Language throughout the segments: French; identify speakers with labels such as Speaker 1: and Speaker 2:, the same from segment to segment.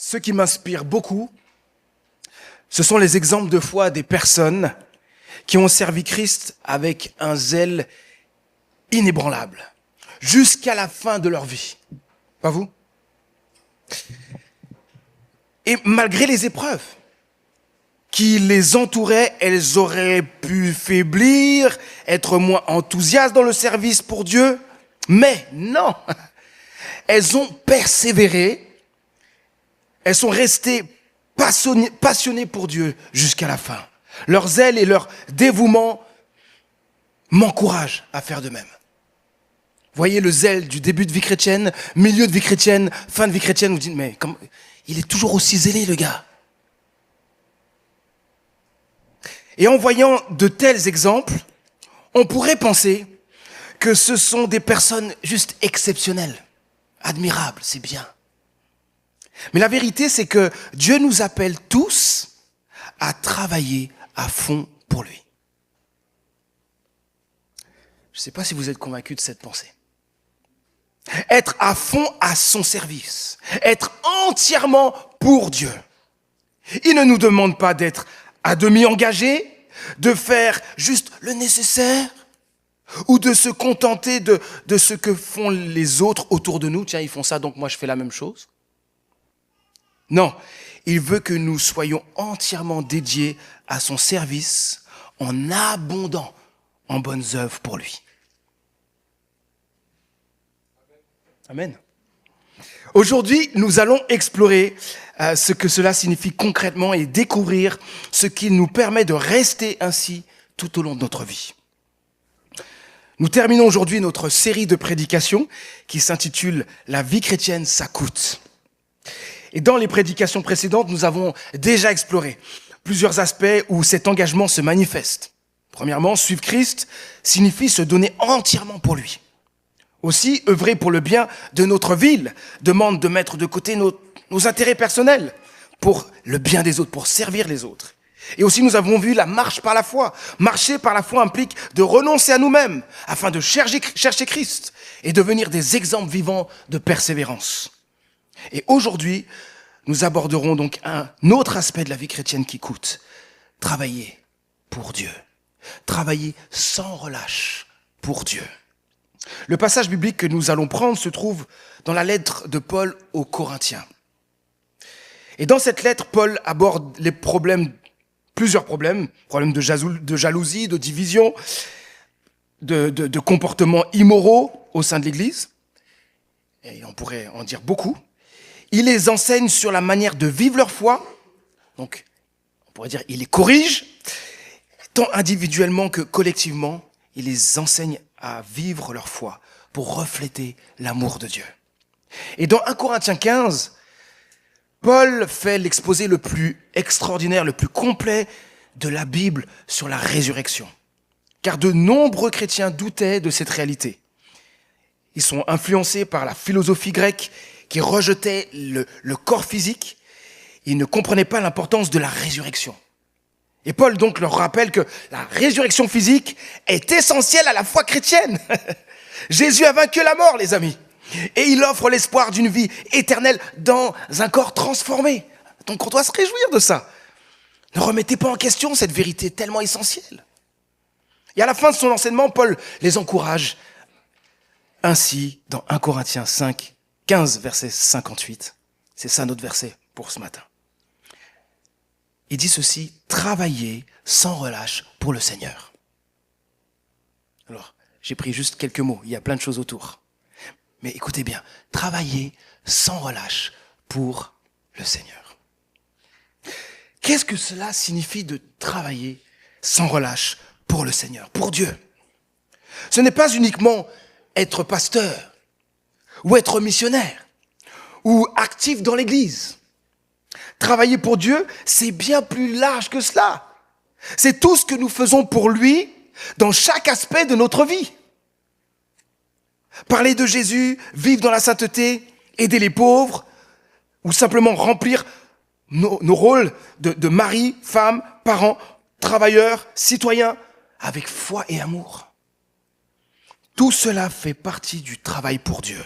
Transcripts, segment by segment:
Speaker 1: Ce qui m'inspire beaucoup, ce sont les exemples de foi des personnes qui ont servi Christ avec un zèle inébranlable, jusqu'à la fin de leur vie. Pas vous? Et malgré les épreuves qui les entouraient, elles auraient pu faiblir, être moins enthousiastes dans le service pour Dieu. Mais non, elles ont persévéré, elles sont restées passionnées pour Dieu jusqu'à la fin. Leur zèle et leur dévouement m'encouragent à faire de même. Voyez le zèle du début de vie chrétienne, milieu de vie chrétienne, fin de vie chrétienne, vous dites, mais il est toujours aussi zélé, le gars. Et en voyant de tels exemples, on pourrait penser que ce sont des personnes juste exceptionnelles, admirables, c'est bien. Mais la vérité, c'est que Dieu nous appelle tous à travailler à fond pour lui. Je ne sais pas si vous êtes convaincus de cette pensée. Être à fond à son service, être entièrement pour Dieu. Il ne nous demande pas d'être à demi engagés, de faire juste le nécessaire, ou de se contenter de ce que font les autres autour de nous. Tiens, ils font ça, donc moi je fais la même chose. Non, il veut que nous soyons entièrement dédiés à son service, en abondant en bonnes œuvres pour lui. Amen. Aujourd'hui, nous allons explorer ce que cela signifie concrètement et découvrir ce qui nous permet de rester ainsi tout au long de notre vie. Nous terminons aujourd'hui notre série de prédications qui s'intitule « La vie chrétienne, ça coûte ». Et dans les prédications précédentes, nous avons déjà exploré plusieurs aspects où cet engagement se manifeste. Premièrement, suivre Christ signifie se donner entièrement pour lui. Aussi, œuvrer pour le bien de notre ville demande de mettre de côté nos intérêts personnels pour le bien des autres, pour servir les autres. Et aussi, nous avons vu la marche par la foi. Marcher par la foi implique de renoncer à nous-mêmes afin de chercher Christ et devenir des exemples vivants de persévérance. Et aujourd'hui, nous aborderons donc un autre aspect de la vie chrétienne qui coûte. Travailler pour Dieu. Travailler sans relâche pour Dieu. Le passage biblique que nous allons prendre se trouve dans la lettre de Paul aux Corinthiens. Et dans cette lettre, Paul aborde plusieurs problèmes de jalousie, de division, de comportements immoraux au sein de l'Église. Et on pourrait en dire beaucoup. Il les enseigne sur la manière de vivre leur foi. Donc, on pourrait dire, il les corrige, tant individuellement que collectivement. Il les enseigne à vivre leur foi pour refléter l'amour de Dieu. Et dans 1 Corinthiens 15, Paul fait l'exposé le plus extraordinaire, le plus complet de la Bible sur la résurrection. Car de nombreux chrétiens doutaient de cette réalité. Ils sont influencés par la philosophie grecque qui rejetait le corps physique. Ils ne comprenaient pas l'importance de la résurrection. Et Paul donc leur rappelle que la résurrection physique est essentielle à la foi chrétienne. Jésus a vaincu la mort, les amis. Et il offre l'espoir d'une vie éternelle dans un corps transformé. Donc on doit se réjouir de ça. Ne remettez pas en question cette vérité tellement essentielle. Et à la fin de son enseignement, Paul les encourage ainsi dans 1 Corinthiens 5, 15, verset 58. C'est ça notre verset pour ce matin. Il dit ceci, travaillez sans relâche pour le Seigneur. Alors, j'ai pris juste quelques mots, il y a plein de choses autour. Mais écoutez bien, travaillez sans relâche pour le Seigneur. Qu'est-ce que cela signifie de travailler sans relâche pour le Seigneur, pour Dieu? Ce n'est pas uniquement être pasteur, ou être missionnaire, ou actif dans l'église. Travailler pour Dieu, c'est bien plus large que cela. C'est tout ce que nous faisons pour lui dans chaque aspect de notre vie. Parler de Jésus, vivre dans la sainteté, aider les pauvres, ou simplement remplir nos rôles de mari, femme, parents, travailleurs, citoyens, avec foi et amour. Tout cela fait partie du travail pour Dieu.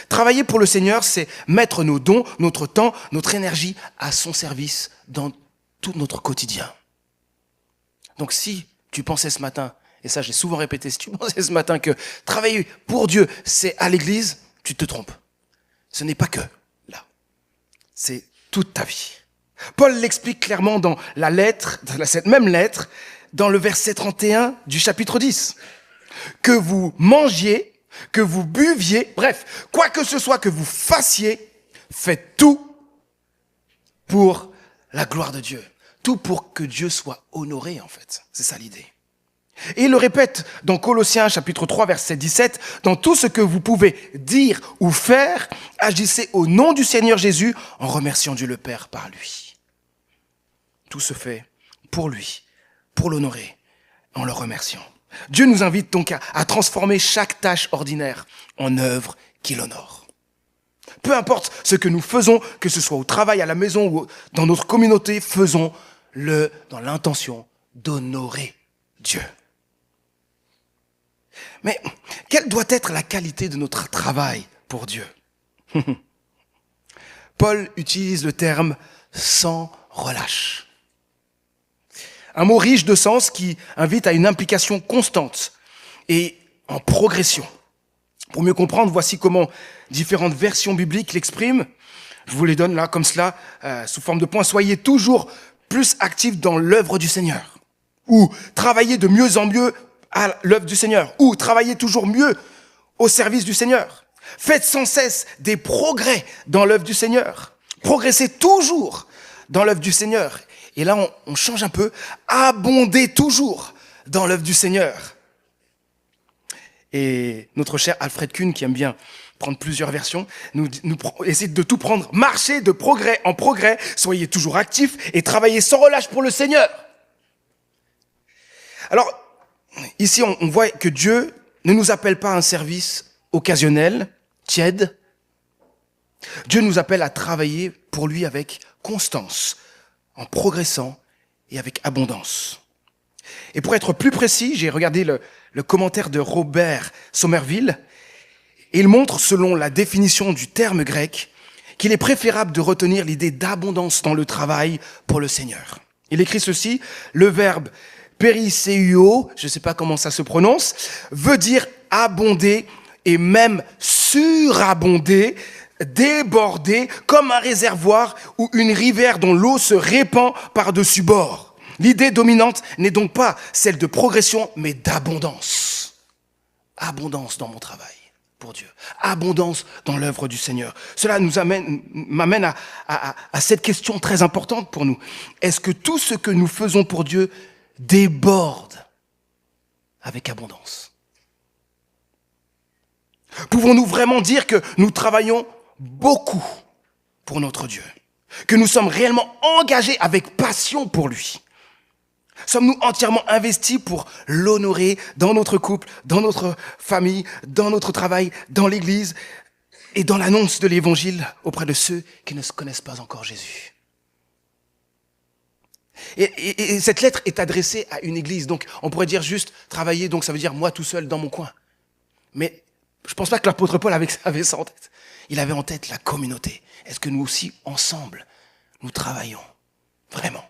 Speaker 1: Travailler pour le Seigneur, c'est mettre nos dons, notre temps, notre énergie à son service dans tout notre quotidien. Donc si tu pensais ce matin, et ça j'ai souvent répété, si tu pensais ce matin que travailler pour Dieu, c'est à l'église, tu te trompes. Ce n'est pas que là. C'est toute ta vie. Paul l'explique clairement dans la lettre, dans cette même lettre, dans le verset 31 du chapitre 10. Que vous mangiez, que vous buviez, bref, quoi que ce soit que vous fassiez, faites tout pour la gloire de Dieu. Tout pour que Dieu soit honoré, en fait. C'est ça l'idée. Et il le répète dans Colossiens chapitre 3 verset 17, dans tout ce que vous pouvez dire ou faire, agissez au nom du Seigneur Jésus en remerciant Dieu le Père par lui. Tout se fait pour lui, pour l'honorer, en le remerciant. Dieu nous invite donc à transformer chaque tâche ordinaire en œuvre qui l'honore. Peu importe ce que nous faisons, que ce soit au travail, à la maison ou dans notre communauté, faisons-le dans l'intention d'honorer Dieu. Mais quelle doit être la qualité de notre travail pour Dieu? Paul utilise le terme « sans relâche ». Un mot riche de sens qui invite à une implication constante et en progression. Pour mieux comprendre, voici comment différentes versions bibliques l'expriment. Je vous les donne là, comme cela, sous forme de points. Soyez toujours plus actifs dans l'œuvre du Seigneur. Ou travaillez de mieux en mieux à l'œuvre du Seigneur. Ou travaillez toujours mieux au service du Seigneur. Faites sans cesse des progrès dans l'œuvre du Seigneur. Progressez toujours dans l'œuvre du Seigneur. Et là, on change un peu. Abondez toujours dans l'œuvre du Seigneur. Et notre cher Alfred Kuhn, qui aime bien prendre plusieurs versions, nous essaie de tout prendre. Marchez de progrès en progrès, soyez toujours actifs et travaillez sans relâche pour le Seigneur. Alors, ici, on voit que Dieu ne nous appelle pas à un service occasionnel, tiède. Dieu nous appelle à travailler pour lui avec constance, en progressant et avec abondance. Et pour être plus précis, j'ai regardé le commentaire de Robert Somerville, et il montre, selon la définition du terme grec, qu'il est préférable de retenir l'idée d'abondance dans le travail pour le Seigneur. Il écrit ceci, le verbe périseuo, je ne sais pas comment ça se prononce, veut dire abonder et même surabonder, déborder comme un réservoir ou une rivière dont l'eau se répand par-dessus bord. L'idée dominante n'est donc pas celle de progression, mais d'abondance. Abondance dans mon travail pour Dieu. Abondance dans l'œuvre du Seigneur. Cela m'amène à cette question très importante pour nous. Est-ce que tout ce que nous faisons pour Dieu déborde avec abondance? Pouvons-nous vraiment dire que nous travaillons beaucoup pour notre Dieu, que nous sommes réellement engagés avec passion pour lui? Sommes-nous entièrement investis pour l'honorer dans notre couple, dans notre famille, dans notre travail, dans l'église et dans l'annonce de l'évangile auprès de ceux qui ne connaissent pas encore Jésus? Et cette lettre est adressée à une église, donc on pourrait dire juste travailler, donc ça veut dire moi tout seul dans mon coin. Mais je pense pas que l'apôtre Paul avait ça en tête. Il avait en tête la communauté. Est-ce que nous aussi, ensemble, nous travaillons vraiment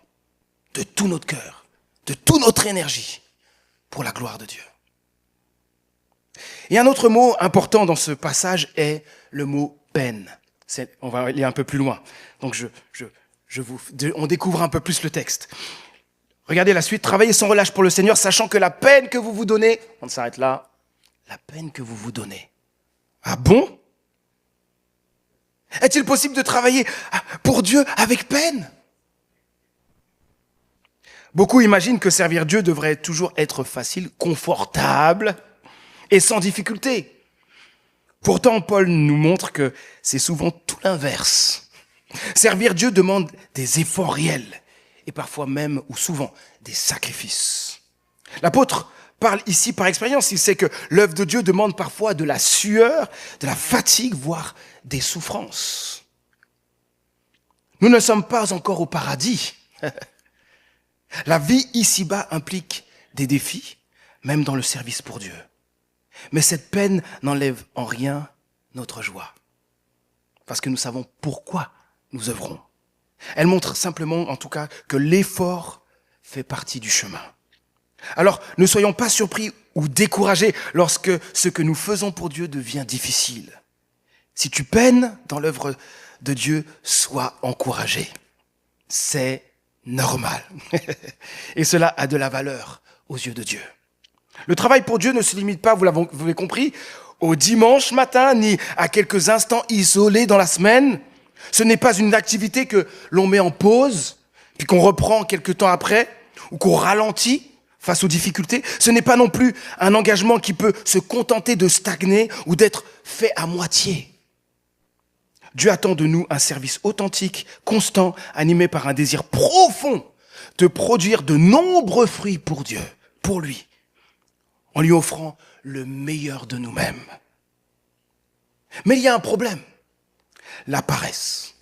Speaker 1: de tout notre cœur, de toute notre énergie pour la gloire de Dieu? Et un autre mot important dans ce passage est le mot peine. On va aller un peu plus loin. Donc on découvre un peu plus le texte. Regardez la suite. Travaillez sans relâche pour le Seigneur, sachant que la peine que vous vous donnez, on s'arrête là, la peine que vous vous donnez. Ah bon? Est-il possible de travailler pour Dieu avec peine? Beaucoup imaginent que servir Dieu devrait toujours être facile, confortable et sans difficulté. Pourtant, Paul nous montre que c'est souvent tout l'inverse. Servir Dieu demande des efforts réels et parfois même, ou souvent, des sacrifices. L'apôtre parle ici par expérience. Il sait que l'œuvre de Dieu demande parfois de la sueur, de la fatigue, voire des souffrances. Nous ne sommes pas encore au paradis. La vie ici-bas implique des défis, même dans le service pour Dieu. Mais cette peine n'enlève en rien notre joie. Parce que nous savons pourquoi nous œuvrons. Elle montre simplement, en tout cas, que l'effort fait partie du chemin. Alors, ne soyons pas surpris ou découragés lorsque ce que nous faisons pour Dieu devient difficile. Si tu peines dans l'œuvre de Dieu, sois encouragé. C'est normal. Et cela a de la valeur aux yeux de Dieu. Le travail pour Dieu ne se limite pas, vous l'avez compris, au dimanche matin, ni à quelques instants isolés dans la semaine. Ce n'est pas une activité que l'on met en pause, puis qu'on reprend quelques temps après, ou qu'on ralentit face aux difficultés. Ce n'est pas non plus un engagement qui peut se contenter de stagner ou d'être fait à moitié. Dieu attend de nous un service authentique, constant, animé par un désir profond de produire de nombreux fruits pour Dieu, pour lui, en lui offrant le meilleur de nous-mêmes. Mais il y a un problème, la paresse.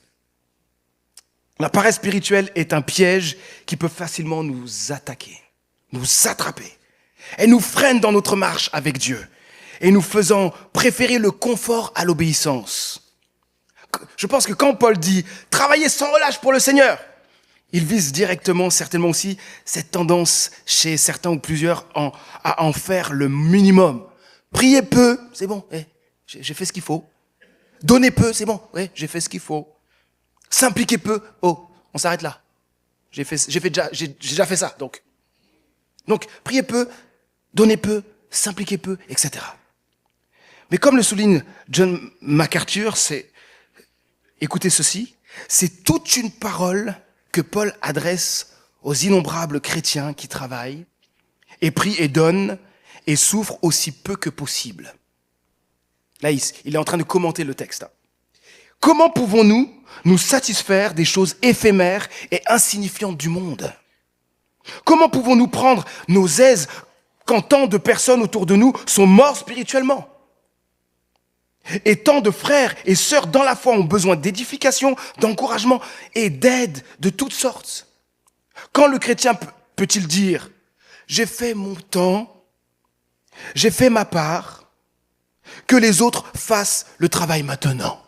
Speaker 1: La paresse spirituelle est un piège qui peut facilement nous attaquer, nous attraper. Elle nous freine dans notre marche avec Dieu et nous faisant préférer le confort à l'obéissance. Je pense que quand Paul dit « travaillez sans relâche pour le Seigneur », il vise directement, certainement aussi, cette tendance chez certains ou plusieurs à en faire le minimum. Priez peu, c'est bon, j'ai fait ce qu'il faut. Donnez peu, c'est bon, j'ai fait ce qu'il faut. S'impliquer peu, on s'arrête là. J'ai déjà fait ça, donc. Donc, priez peu, donnez peu, s'impliquer peu, etc. Mais comme le souligne John MacArthur, écoutez ceci, c'est toute une parole que Paul adresse aux innombrables chrétiens qui travaillent et prient et donnent et souffrent aussi peu que possible. Là, il est en train de commenter le texte. Comment pouvons-nous nous satisfaire des choses éphémères et insignifiantes du monde? Comment pouvons-nous prendre nos aises quand tant de personnes autour de nous sont morts spirituellement? Et tant de frères et sœurs dans la foi ont besoin d'édification, d'encouragement et d'aide de toutes sortes. Quand le chrétien peut-il dire « J'ai fait mon temps, j'ai fait ma part, que les autres fassent le travail maintenant ».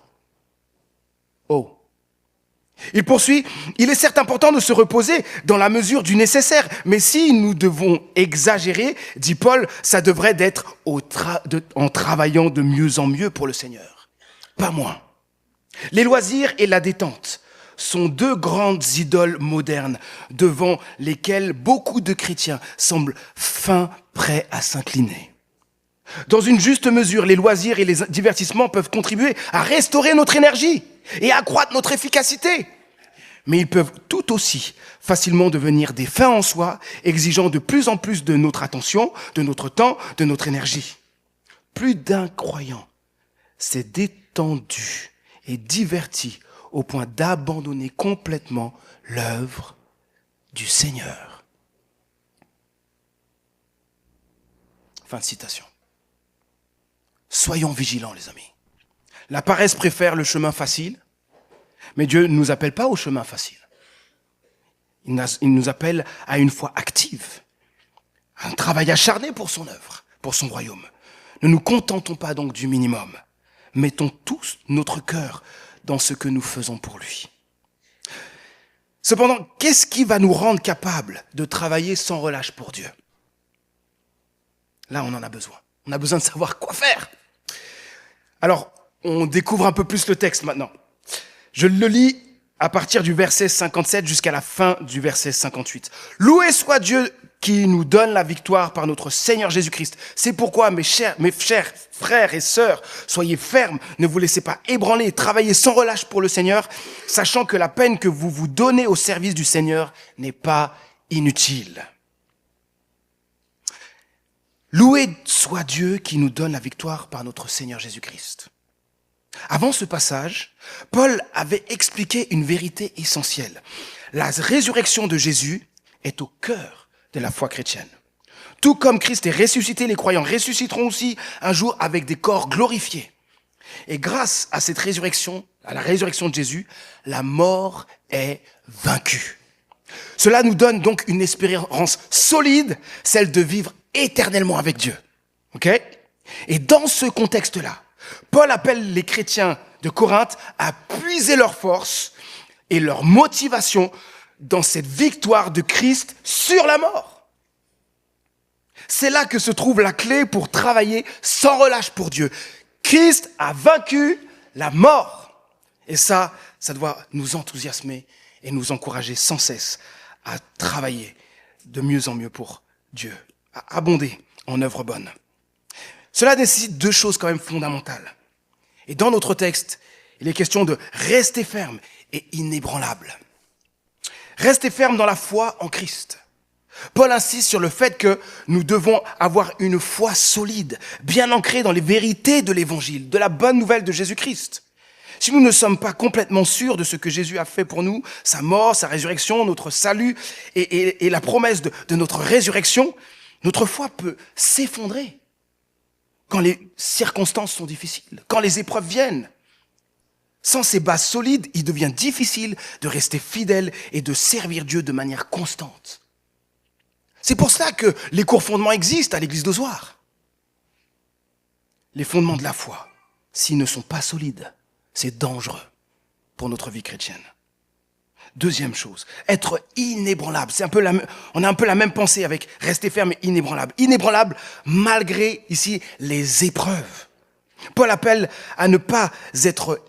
Speaker 1: Il poursuit, il est certes important de se reposer dans la mesure du nécessaire, mais si nous devons exagérer, dit Paul, ça devrait être en travaillant de mieux en mieux pour le Seigneur, pas moins. Les loisirs et la détente sont deux grandes idoles modernes devant lesquelles beaucoup de chrétiens semblent fin prêts à s'incliner. Dans une juste mesure, les loisirs et les divertissements peuvent contribuer à restaurer notre énergie et accroître notre efficacité. Mais ils peuvent tout aussi facilement devenir des fins en soi, exigeant de plus en plus de notre attention, de notre temps, de notre énergie. Plus d'un croyant s'est détendu et diverti au point d'abandonner complètement l'œuvre du Seigneur. Fin de citation. Soyons vigilants, les amis. La paresse préfère le chemin facile, mais Dieu ne nous appelle pas au chemin facile. Il nous appelle à une foi active, à un travail acharné pour son œuvre, pour son royaume. Ne nous contentons pas donc du minimum. Mettons tous notre cœur dans ce que nous faisons pour lui. Cependant, qu'est-ce qui va nous rendre capables de travailler sans relâche pour Dieu? Là, on en a besoin. On a besoin de savoir quoi faire. Alors, on découvre un peu plus le texte maintenant. Je le lis à partir du verset 57 jusqu'à la fin du verset 58. Loué soit Dieu qui nous donne la victoire par notre Seigneur Jésus-Christ. C'est pourquoi, mes chers frères et sœurs, soyez fermes, ne vous laissez pas ébranler et travaillez sans relâche pour le Seigneur, sachant que la peine que vous vous donnez au service du Seigneur n'est pas inutile. Loué soit Dieu qui nous donne la victoire par notre Seigneur Jésus-Christ. Avant ce passage, Paul avait expliqué une vérité essentielle. La résurrection de Jésus est au cœur de la foi chrétienne. Tout comme Christ est ressuscité, les croyants ressusciteront aussi un jour avec des corps glorifiés. Et grâce à cette résurrection, à la résurrection de Jésus, la mort est vaincue. Cela nous donne donc une espérance solide, celle de vivre éternellement avec Dieu. Ok ? Et dans ce contexte-là, Paul appelle les chrétiens de Corinthe à puiser leur force et leur motivation dans cette victoire de Christ sur la mort. C'est là que se trouve la clé pour travailler sans relâche pour Dieu. Christ a vaincu la mort. Et ça doit nous enthousiasmer et nous encourager sans cesse à travailler de mieux en mieux pour Dieu, à abonder en œuvres bonnes. Cela nécessite deux choses quand même fondamentales. Et dans notre texte, il est question de rester ferme et inébranlable. Rester ferme dans la foi en Christ. Paul insiste sur le fait que nous devons avoir une foi solide, bien ancrée dans les vérités de l'évangile, de la bonne nouvelle de Jésus-Christ. Si nous ne sommes pas complètement sûrs de ce que Jésus a fait pour nous, sa mort, sa résurrection, notre salut et la promesse de notre résurrection, notre foi peut s'effondrer quand les circonstances sont difficiles, quand les épreuves viennent. Sans ces bases solides, il devient difficile de rester fidèle et de servir Dieu de manière constante. C'est pour cela que les cours fondements existent à l'église d'Ozoir. Les fondements de la foi, s'ils ne sont pas solides, c'est dangereux pour notre vie chrétienne. Deuxième chose, être inébranlable. On a un peu la même pensée avec rester ferme et inébranlable. Inébranlable malgré ici les épreuves. Paul appelle à ne pas être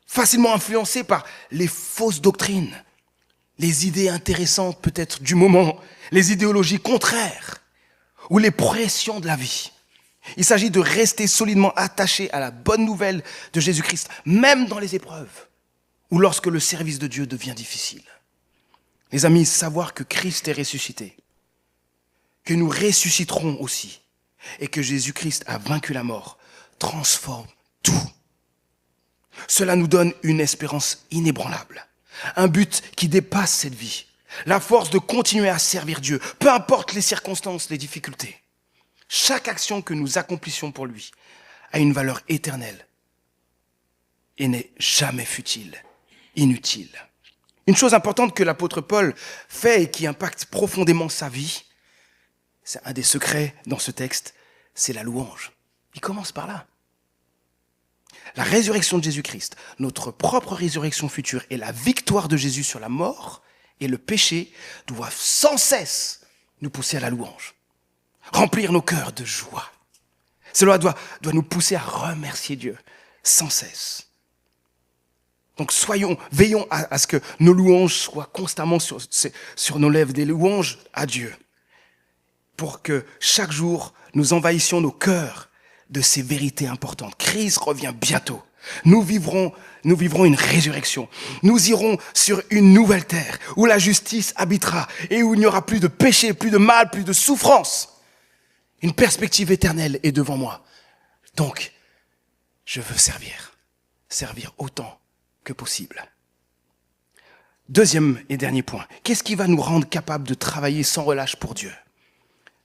Speaker 1: facilement influencé par les fausses doctrines, les idées intéressantes peut-être du moment, les idéologies contraires ou les pressions de la vie. Il s'agit de rester solidement attaché à la bonne nouvelle de Jésus-Christ, même dans les épreuves ou lorsque le service de Dieu devient difficile. Les amis, savoir que Christ est ressuscité, que nous ressusciterons aussi et que Jésus-Christ a vaincu la mort, transforme tout. Cela nous donne une espérance inébranlable, un but qui dépasse cette vie, la force de continuer à servir Dieu, peu importe les circonstances, les difficultés. Chaque action que nous accomplissions pour lui a une valeur éternelle et n'est jamais futile, inutile. Une chose importante que l'apôtre Paul fait et qui impacte profondément sa vie, c'est un des secrets dans ce texte, c'est la louange. Il commence par là. La résurrection de Jésus-Christ, notre propre résurrection future et la victoire de Jésus sur la mort et le péché doivent sans cesse nous pousser à la louange, remplir nos cœurs de joie. Cela doit nous pousser à remercier Dieu sans cesse. Donc veillons à ce que nos louanges soient constamment sur nos lèvres, des louanges à Dieu, pour que chaque jour nous envahissions nos cœurs de ces vérités importantes. Christ revient bientôt. Nous vivrons une résurrection. Nous irons sur une nouvelle terre où la justice habitera et où il n'y aura plus de péché, plus de mal, plus de souffrance. Une perspective éternelle est devant moi. Donc, je veux servir autant que possible. Deuxième et dernier point. Qu'est-ce qui va nous rendre capables de travailler sans relâche pour Dieu?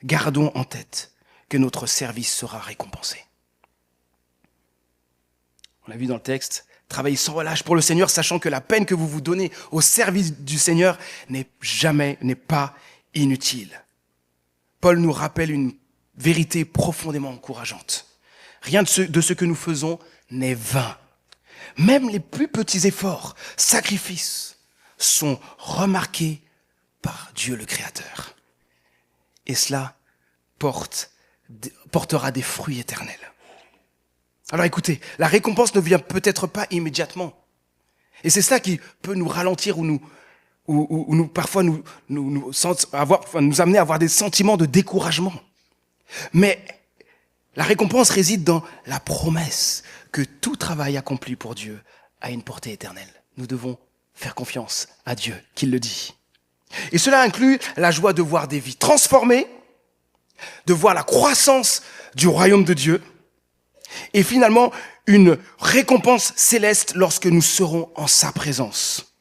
Speaker 1: Gardons en tête que notre service sera récompensé. On l'a vu dans le texte, travaillez sans relâche pour le Seigneur, sachant que la peine que vous vous donnez au service du Seigneur n'est pas inutile. Paul nous rappelle une vérité profondément encourageante. Rien de ce que nous faisons n'est vain. Même les plus petits efforts, sacrifices, sont remarqués par Dieu le Créateur. Et cela portera des fruits éternels. Alors écoutez, la récompense ne vient peut-être pas immédiatement. Et c'est ça qui peut nous ralentir ou parfois nous amener à avoir des sentiments de découragement. Mais la récompense réside dans la promesse que tout travail accompli pour Dieu a une portée éternelle. Nous devons faire confiance à Dieu qui le dit. Et cela inclut la joie de voir des vies transformées, de voir la croissance du royaume de Dieu et finalement une récompense céleste lorsque nous serons en sa présence.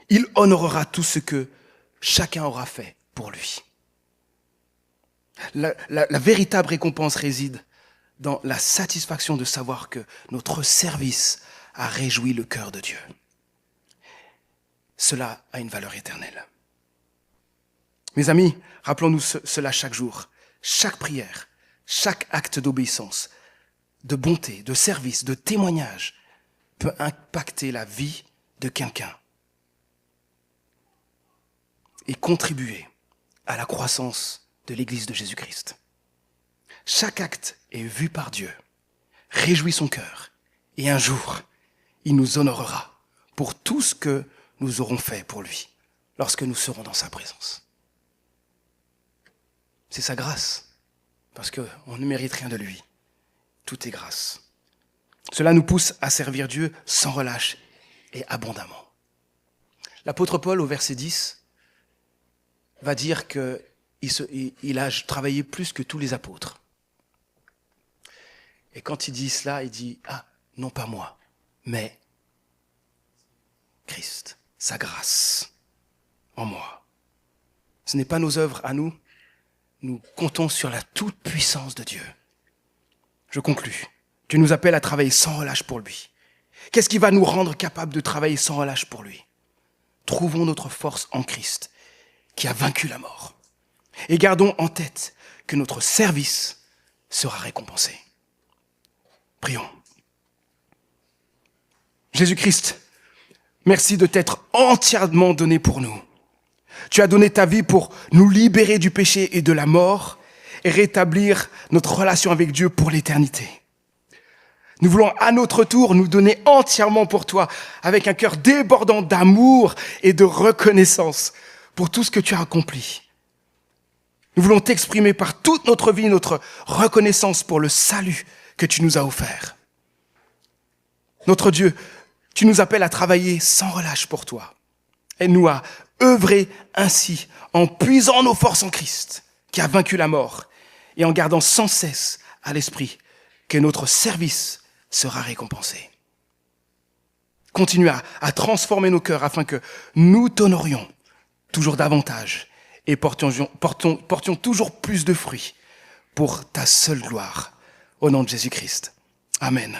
Speaker 1: Il honorera tout ce que chacun aura fait pour lui. La véritable récompense réside dans la satisfaction de savoir que notre service a réjoui le cœur de Dieu. Cela a une valeur éternelle. Mes amis, rappelons-nous cela chaque jour. Chaque prière chaque acte d'obéissance, de bonté, de service, de témoignage peut impacter la vie de quelqu'un et contribuer à la croissance de l'Église de Jésus-Christ. Chaque acte est vu par Dieu, réjouit son cœur, et un jour, il nous honorera pour tout ce que nous aurons fait pour lui, lorsque nous serons dans sa présence. C'est sa grâce, parce qu'on ne mérite rien de lui. Tout est grâce. Cela nous pousse à servir Dieu sans relâche et abondamment. L'apôtre Paul, au verset 10, va dire qu'il a travaillé plus que tous les apôtres. Et quand il dit cela, il dit « Ah, non pas moi, mais Christ, sa grâce en moi. » Ce n'est pas nos œuvres à nous, nous comptons sur la toute-puissance de Dieu. Je conclus. Dieu nous appelle à travailler sans relâche pour lui. Qu'est-ce qui va nous rendre capables de travailler sans relâche pour lui? Trouvons notre force en Christ, qui a vaincu la mort. Et gardons en tête que notre service sera récompensé. Prions. Jésus-Christ, merci de t'être entièrement donné pour nous. Tu as donné ta vie pour nous libérer du péché et de la mort et rétablir notre relation avec Dieu pour l'éternité. Nous voulons à notre tour nous donner entièrement pour toi avec un cœur débordant d'amour et de reconnaissance pour tout ce que tu as accompli. Nous voulons t'exprimer par toute notre vie notre reconnaissance pour le salut que tu nous as offert. Notre Dieu, tu nous appelles à travailler sans relâche pour toi. Aide-nous à œuvrer ainsi en puisant nos forces en Christ, qui a vaincu la mort, et en gardant sans cesse à l'esprit que notre service sera récompensé. Continue à transformer nos cœurs afin que nous t'honorions toujours davantage et portions toujours plus de fruits pour ta seule gloire. Au nom de Jésus-Christ. Amen.